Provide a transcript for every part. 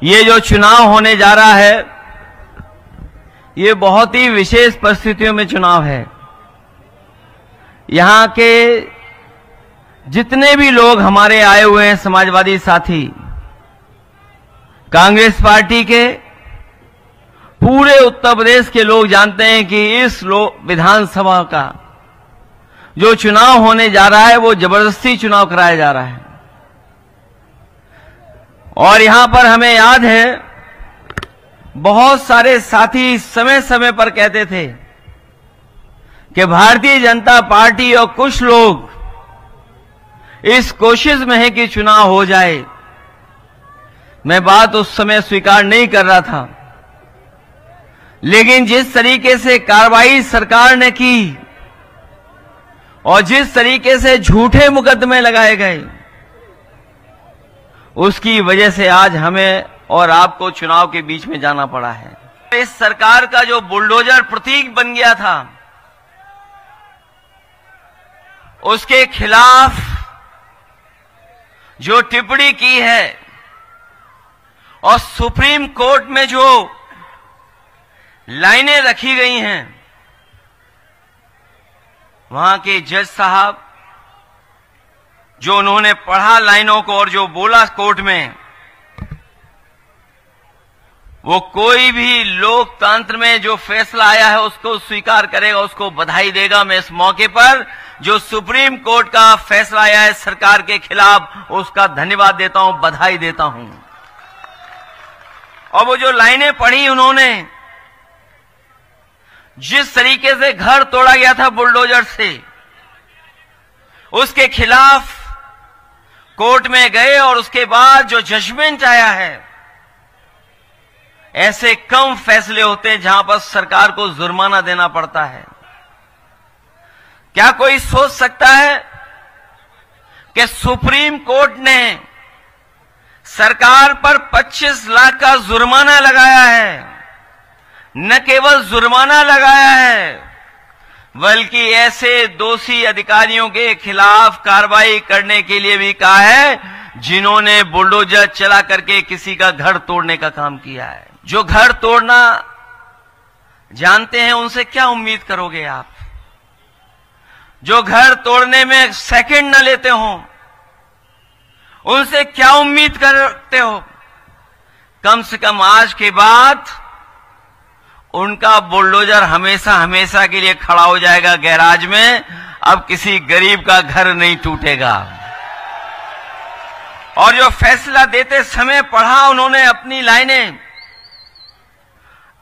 ये जो चुनाव होने जा रहा है, ये बहुत ही विशेष परिस्थितियों में चुनाव है। यहां के जितने भी लोग हमारे आए हुए हैं, समाजवादी साथी, कांग्रेस पार्टी के, पूरे उत्तर प्रदेश के लोग जानते हैं कि इस विधानसभा का जो चुनाव होने जा रहा है वो जबरदस्ती चुनाव कराया जा रहा है। और यहां पर हमें याद है, बहुत सारे साथी समय समय पर कहते थे कि भारतीय जनता पार्टी और कुछ लोग इस कोशिश में है कि चुनाव हो जाए। मैं बात उस समय स्वीकार नहीं कर रहा था, लेकिन जिस तरीके से कार्रवाई सरकार ने की और जिस तरीके से झूठे मुकदमे लगाए गए, उसकी वजह से आज हमें और आपको चुनाव के बीच में जाना पड़ा है। इस सरकार का जो बुलडोजर प्रतीक बन गया था, उसके खिलाफ जो टिप्पणी की है और सुप्रीम कोर्ट में जो लाइनें रखी गई हैं, वहां के जज साहब जो उन्होंने पढ़ा लाइनों को और जो बोला कोर्ट में, वो कोई भी लोकतंत्र में जो फैसला आया है उसको स्वीकार करेगा, उसको बधाई देगा। मैं इस मौके पर जो सुप्रीम कोर्ट का फैसला आया है सरकार के खिलाफ, उसका धन्यवाद देता हूं, बधाई देता हूं। और वो जो लाइनें पढ़ी उन्होंने, जिस तरीके से घर तोड़ा गया था बुलडोजर से, उसके खिलाफ कोर्ट में गए और उसके बाद जो जजमेंट आया है, ऐसे कम फैसले होते हैं जहां पर सरकार को जुर्माना देना पड़ता है। क्या कोई सोच सकता है कि सुप्रीम कोर्ट ने सरकार पर 25 लाख का जुर्माना लगाया है? न केवल जुर्माना लगाया है, बल्कि ऐसे दोषी अधिकारियों के खिलाफ कार्रवाई करने के लिए भी कहा है जिन्होंने बुलडोजर चला करके किसी का घर तोड़ने का काम किया है। जो घर तोड़ना जानते हैं, उनसे क्या उम्मीद करोगे आप? जो घर तोड़ने में सेकंड न लेते हो, उनसे क्या उम्मीद करते हो? कम से कम आज के बाद उनका बुलडोजर हमेशा हमेशा के लिए खड़ा हो जाएगा गैराज में। अब किसी गरीब का घर नहीं टूटेगा। और जो फैसला देते समय पढ़ा उन्होंने अपनी लाइनें,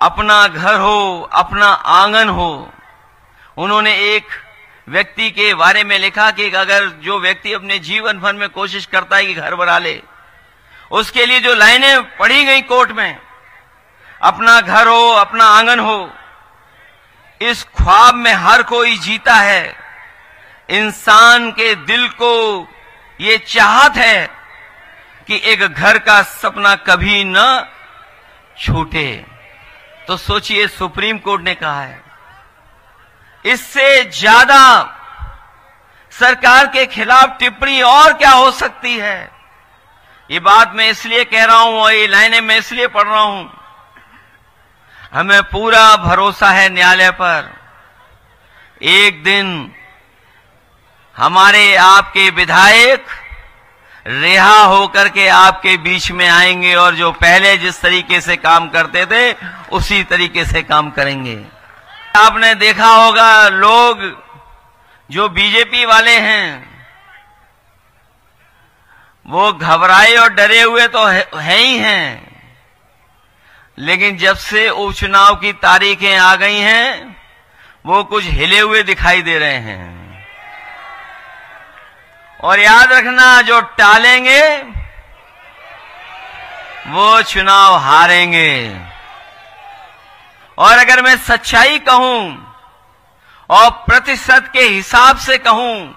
अपना घर हो, अपना आंगन हो, उन्होंने एक व्यक्ति के बारे में लिखा कि अगर जो व्यक्ति अपने जीवन भर में कोशिश करता है कि घर बना ले, उसके लिए जो लाइनें पढ़ी गई कोर्ट में, अपना घर हो, अपना आंगन हो, इस ख्वाब में हर कोई जीता है। इंसान के दिल को ये चाहत है कि एक घर का सपना कभी न छूटे। तो सोचिए, सुप्रीम कोर्ट ने कहा है, इससे ज्यादा सरकार के खिलाफ टिप्पणी और क्या हो सकती है? ये बात मैं इसलिए कह रहा हूं और ये लाइनें मैं इसलिए पढ़ रहा हूं, हमें पूरा भरोसा है न्यायालय पर। एक दिन हमारे आपके विधायक रिहा होकर के आपके बीच में आएंगे और जो पहले जिस तरीके से काम करते थे उसी तरीके से काम करेंगे। आपने देखा होगा, लोग जो बीजेपी वाले हैं वो घबराए और डरे हुए तो है ही हैं, लेकिन जब से उपचुनाव की तारीखें आ गई हैं वो कुछ हिले हुए दिखाई दे रहे हैं। और याद रखना, जो टालेंगे वो चुनाव हारेंगे। और अगर मैं सच्चाई कहूं और प्रतिशत के हिसाब से कहूं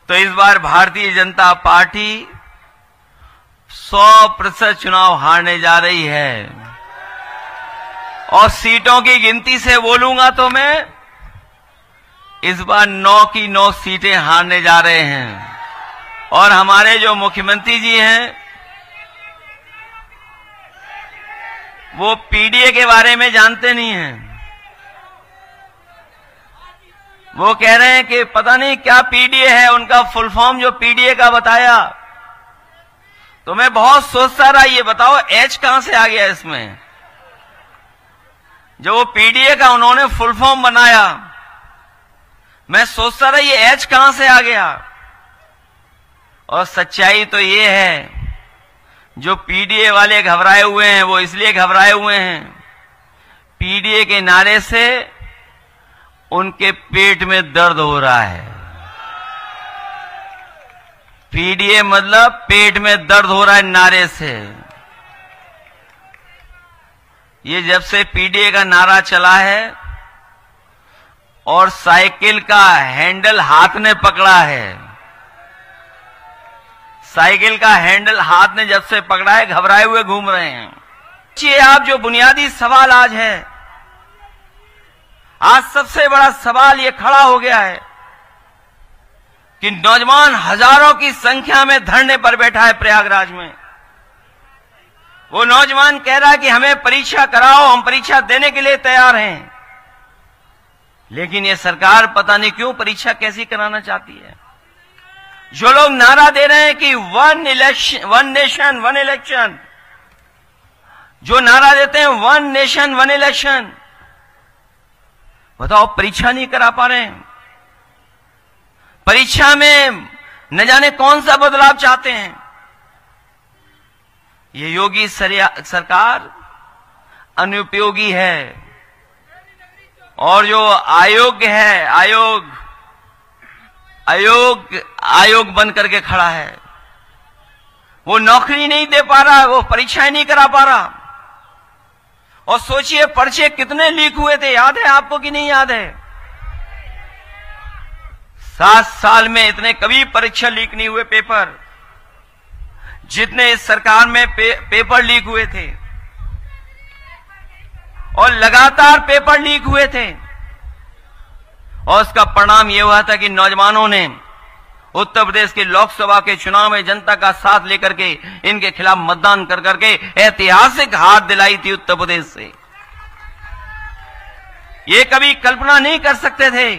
तो इस बार भारतीय जनता पार्टी 100% चुनाव हारने जा रही है। और सीटों की गिनती से बोलूंगा तो मैं इस बार 9 की 9 सीटें हारने जा रहे हैं। और हमारे जो मुख्यमंत्री जी हैं वो पीडीए के बारे में जानते नहीं हैं। वो कह रहे हैं कि पता नहीं क्या पीडीए है, उनका फुल फॉर्म जो पीडीए का बताया। तो मैं बहुत सोचता रहा, ये बताओ एच कहां से आ गया इसमें। जो वो पीडीए का उन्होंने फुल फॉर्म बनाया, मैं सोचता रहा ये एच कहां से आ गया। और सच्चाई तो ये है, जो पीडीए वाले घबराए हुए हैं वो इसलिए घबराए हुए हैं, पीडीए के नारे से उनके पेट में दर्द हो रहा है। पीडीए मतलब पेट में दर्द हो रहा है नारे से। ये जब से पीडीए का नारा चला है और साइकिल का हैंडल हाथ ने पकड़ा है, साइकिल का हैंडल हाथ ने जब से पकड़ा है, घबराए हुए घूम रहे हैं। ये आप जो बुनियादी सवाल आज है, आज सबसे बड़ा सवाल ये खड़ा हो गया है कि नौजवान हजारों की संख्या में धरने पर बैठा है प्रयागराज में। वो नौजवान कह रहा है कि हमें परीक्षा कराओ, हम परीक्षा देने के लिए तैयार हैं। लेकिन ये सरकार पता नहीं क्यों परीक्षा कैसी कराना चाहती है। जो लोग नारा दे रहे हैं कि वन नेशन वन इलेक्शन, जो नारा देते हैं वन नेशन वन इलेक्शन, बताओ परीक्षा नहीं करा पा रहे हैं। परीक्षा में न जाने कौन सा बदलाव चाहते हैं। ये योगी सरकार अनुपयोगी है। और जो आयोग है, आयोग बन करके खड़ा है, वो नौकरी नहीं दे पा रहा, वो परीक्षाएं नहीं करा पा रहा। और सोचिए पर्चे कितने लीक हुए थे, याद है आपको कि नहीं याद है? 7 साल में इतने कभी परीक्षा लीक नहीं हुए पेपर, जितने इस सरकार में पेपर लीक हुए थे। और लगातार पेपर लीक हुए थे। और उसका परिणाम यह हुआ था कि नौजवानों ने उत्तर प्रदेश के लोकसभा के चुनाव में जनता का साथ लेकर के इनके खिलाफ मतदान कर करके ऐतिहासिक हार दिलाई थी उत्तर प्रदेश से। ये कभी कल्पना नहीं कर सकते थे,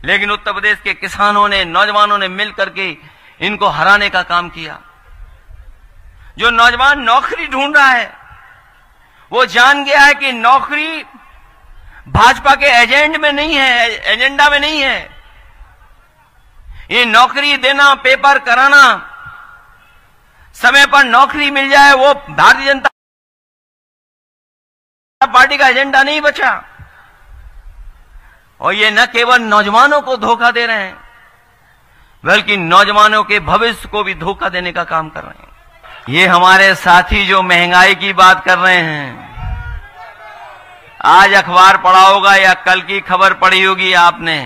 लेकिन उत्तर प्रदेश के किसानों ने, नौजवानों ने मिलकर के इनको हराने का काम किया। जो नौजवान नौकरी ढूंढ रहा है, वो जान गया है कि नौकरी भाजपा के एजेंडा में नहीं है। ये नौकरी देना, पेपर कराना, समय पर नौकरी मिल जाए, वो भारतीय जनता पार्टी का एजेंडा नहीं बचा। और ये न केवल नौजवानों को धोखा दे रहे हैं, बल्कि नौजवानों के भविष्य को भी धोखा देने का काम कर रहे हैं। ये हमारे साथी जो महंगाई की बात कर रहे हैं, आज अखबार पढ़ा होगा या कल की खबर पढ़ी होगी आपने,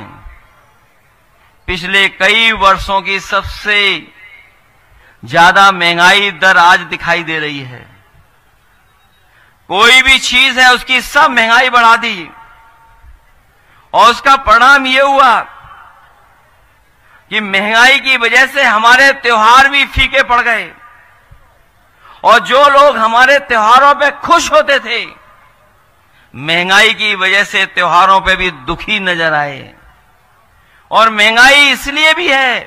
पिछले कई वर्षों की सबसे ज्यादा महंगाई दर आज दिखाई दे रही है। कोई भी चीज है उसकी सब महंगाई बढ़ा दी। और उसका परिणाम यह हुआ कि महंगाई की वजह से हमारे त्योहार भी फीके पड़ गए। और जो लोग हमारे त्योहारों पे खुश होते थे, महंगाई की वजह से त्योहारों पे भी दुखी नजर आए। और महंगाई इसलिए भी है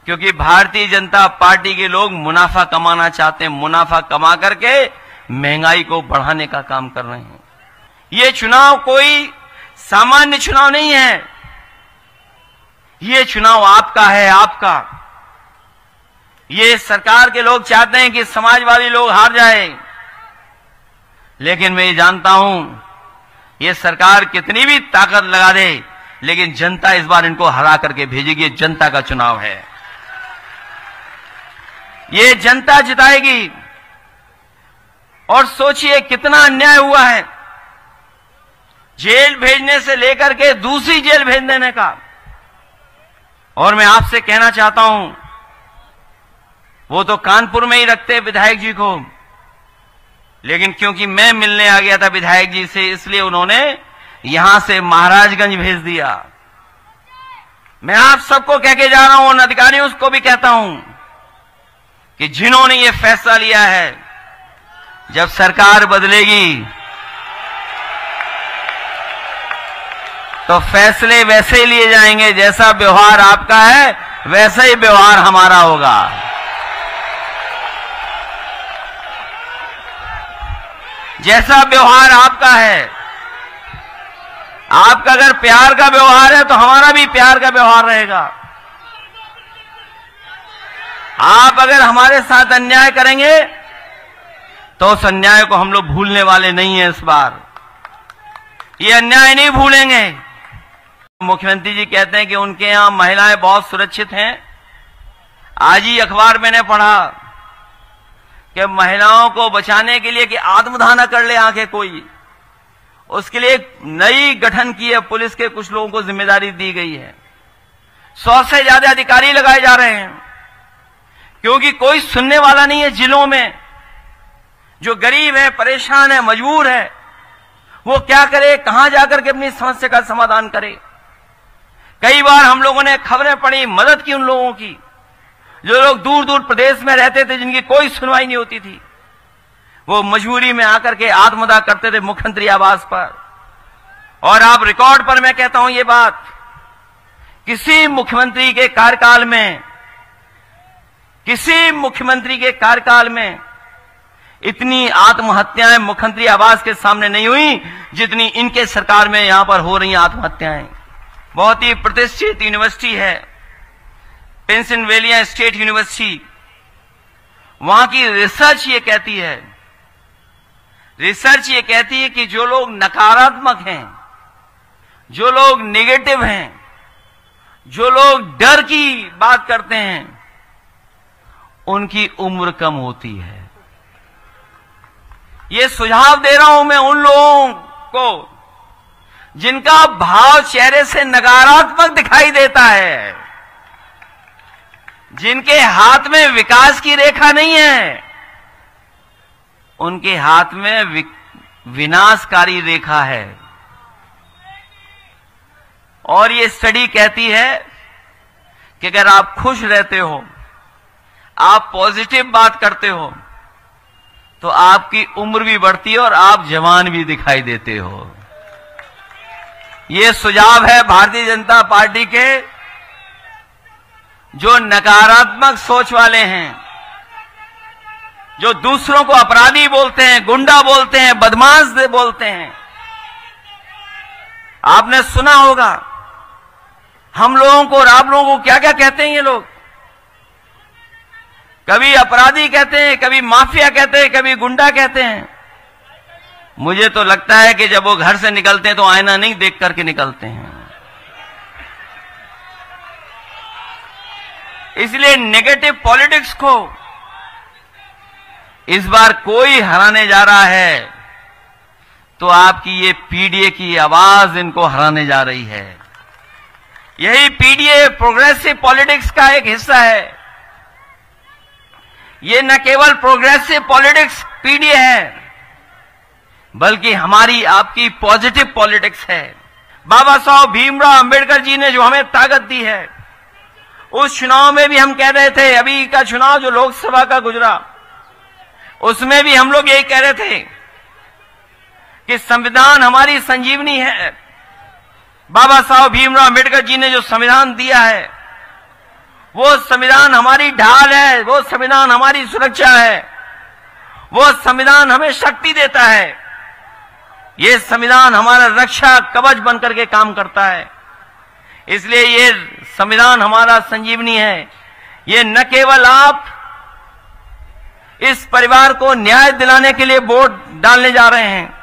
क्योंकि भारतीय जनता पार्टी के लोग मुनाफा कमाना चाहते हैं। मुनाफा कमा करके महंगाई को बढ़ाने का काम कर रहे हैं। ये चुनाव कोई सामान्य चुनाव नहीं है, ये चुनाव आपका है, आपका। ये सरकार के लोग चाहते हैं कि समाजवादी लोग हार जाए, लेकिन मैं ये जानता हूं ये सरकार कितनी भी ताकत लगा दे, लेकिन जनता इस बार इनको हरा करके भेजेगी। ये जनता का चुनाव है, ये जनता जिताएगी। और सोचिए कितना अन्याय हुआ है, जेल भेजने से लेकर के दूसरी जेल भेज देने का। और मैं आपसे कहना चाहता हूं, वो तो कानपुर में ही रखते विधायक जी को, लेकिन क्योंकि मैं मिलने आ गया था विधायक जी से, इसलिए उन्होंने यहां से महाराजगंज भेज दिया। मैं आप सबको कह के जा रहा हूं, उन अधिकारियों को भी कहता हूं कि जिन्होंने ये फैसला लिया है जब सरकार बदलेगी तो फैसले वैसे ही लिए जाएंगे, जैसा व्यवहार आपका है वैसा ही व्यवहार हमारा होगा। जैसा व्यवहार आपका है, आपका अगर प्यार का व्यवहार है तो हमारा भी प्यार का व्यवहार रहेगा। आप अगर हमारे साथ अन्याय करेंगे तो उस अन्याय को हम लोग भूलने वाले नहीं हैं। इस बार ये अन्याय नहीं भूलेंगे। मुख्यमंत्री जी कहते हैं कि उनके यहां महिलाएं बहुत सुरक्षित हैं। आज ही अखबार मैंने पढ़ा कि महिलाओं को बचाने के लिए कि आत्मदाह कर ले आके कोई, उसके लिए एक नई गठन की है, पुलिस के कुछ लोगों को जिम्मेदारी दी गई है। 100 से ज्यादा अधिकारी लगाए जा रहे हैं, क्योंकि कोई सुनने वाला नहीं है। जिलों में जो गरीब है, परेशान है, मजबूर है, वो क्या करे, कहां जाकर के अपनी समस्या का समाधान करे। कई बार हम लोगों ने खबरें पढ़ी, मदद की उन लोगों की जो लोग दूर दूर प्रदेश में रहते थे, जिनकी कोई सुनवाई नहीं होती थी। वो मजबूरी में आकर के आत्मदाह करते थे मुख्यमंत्री आवास पर। और आप रिकॉर्ड पर मैं कहता हूं ये बात, किसी मुख्यमंत्री के कार्यकाल में, किसी मुख्यमंत्री के कार्यकाल में इतनी आत्महत्याएं मुख्यमंत्री आवास के सामने नहीं हुई जितनी इनके सरकार में यहां पर हो रही आत्महत्याएं। बहुत ही प्रतिष्ठित यूनिवर्सिटी है पेंसिल्वेनिया स्टेट यूनिवर्सिटी। वहां की रिसर्च ये कहती है कि जो लोग नकारात्मक हैं, जो लोग नेगेटिव हैं, जो लोग डर की बात करते हैं, उनकी उम्र कम होती है। ये सुझाव दे रहा हूं मैं उन लोगों को जिनका भाव चेहरे से नकारात्मक दिखाई देता है, जिनके हाथ में विकास की रेखा नहीं है, उनके हाथ में विनाशकारी रेखा है। और ये स्टडी कहती है कि अगर आप खुश रहते हो, आप पॉजिटिव बात करते हो, तो आपकी उम्र भी बढ़ती है और आप जवान भी दिखाई देते हो। ये सुझाव है भारतीय जनता पार्टी के जो नकारात्मक सोच वाले हैं, जो दूसरों को अपराधी बोलते हैं, गुंडा बोलते हैं, बदमाश बोलते हैं। आपने सुना होगा हम लोगों को और आप लोगों को क्या क्या कहते हैं ये लोग। कभी अपराधी कहते हैं, कभी माफिया कहते हैं, कभी गुंडा कहते हैं। मुझे तो लगता है कि जब वो घर से निकलते हैं तो आईना नहीं देख करके निकलते हैं। इसलिए नेगेटिव पॉलिटिक्स को इस बार कोई हराने जा रहा है तो आपकी ये पीडीए की आवाज इनको हराने जा रही है। यही पीडीए प्रोग्रेसिव पॉलिटिक्स का एक हिस्सा है। ये न केवल प्रोग्रेसिव पॉलिटिक्स पीडीए है, बल्कि हमारी आपकी पॉजिटिव पॉलिटिक्स है। बाबा साहब भीमराव अंबेडकर जी ने जो हमें ताकत दी है, उस चुनाव में भी हम कह रहे थे, अभी का चुनाव जो लोकसभा का गुजरा, उसमें भी हम लोग यही कह रहे थे कि संविधान हमारी संजीवनी है। बाबा साहब भीमराव अंबेडकर जी ने जो संविधान दिया है, वो संविधान हमारी ढाल है, वो संविधान हमारी सुरक्षा है, वो संविधान हमें शक्ति देता है। ये संविधान हमारा रक्षा कवच बनकर के काम करता है। इसलिए ये संविधान हमारा संजीवनी है। ये न केवल आप इस परिवार को न्याय दिलाने के लिए वोट डालने जा रहे हैं,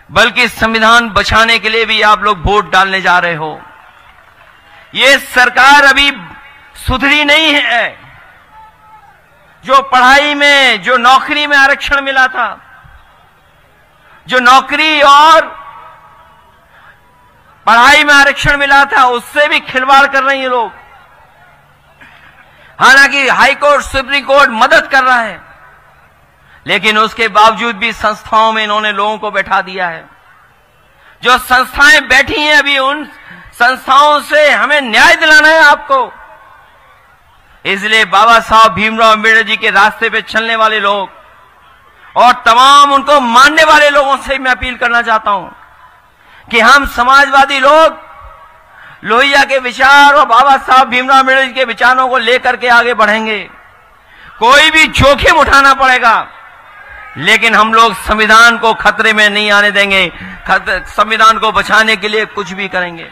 बल्कि संविधान बचाने के लिए भी आप लोग वोट डालने जा रहे हो। ये सरकार अभी सुधरी नहीं है। जो पढ़ाई में, जो नौकरी में आरक्षण मिला था, जो नौकरी और पढ़ाई में आरक्षण मिला था, उससे भी खिलवाड़ कर रहे हैं ये लोग। हालांकि हाई कोर्ट, सुप्रीम कोर्ट मदद कर रहा है, लेकिन उसके बावजूद भी संस्थाओं में इन्होंने लोगों को बैठा दिया है। जो संस्थाएं बैठी हैं, अभी उन संस्थाओं से हमें न्याय दिलाना है आपको। इसलिए बाबा साहब भीमराव अम्बेडकर जी के रास्ते पे चलने वाले लोग और तमाम उनको मानने वाले लोगों से मैं अपील करना चाहता हूं कि हम समाजवादी लोग लोहिया के विचार और बाबा साहब भीमराव अम्बेडकर के विचारों को लेकर के आगे बढ़ेंगे। कोई भी जोखिम उठाना पड़ेगा, लेकिन हम लोग संविधान को खतरे में नहीं आने देंगे। संविधान को बचाने के लिए कुछ भी करेंगे।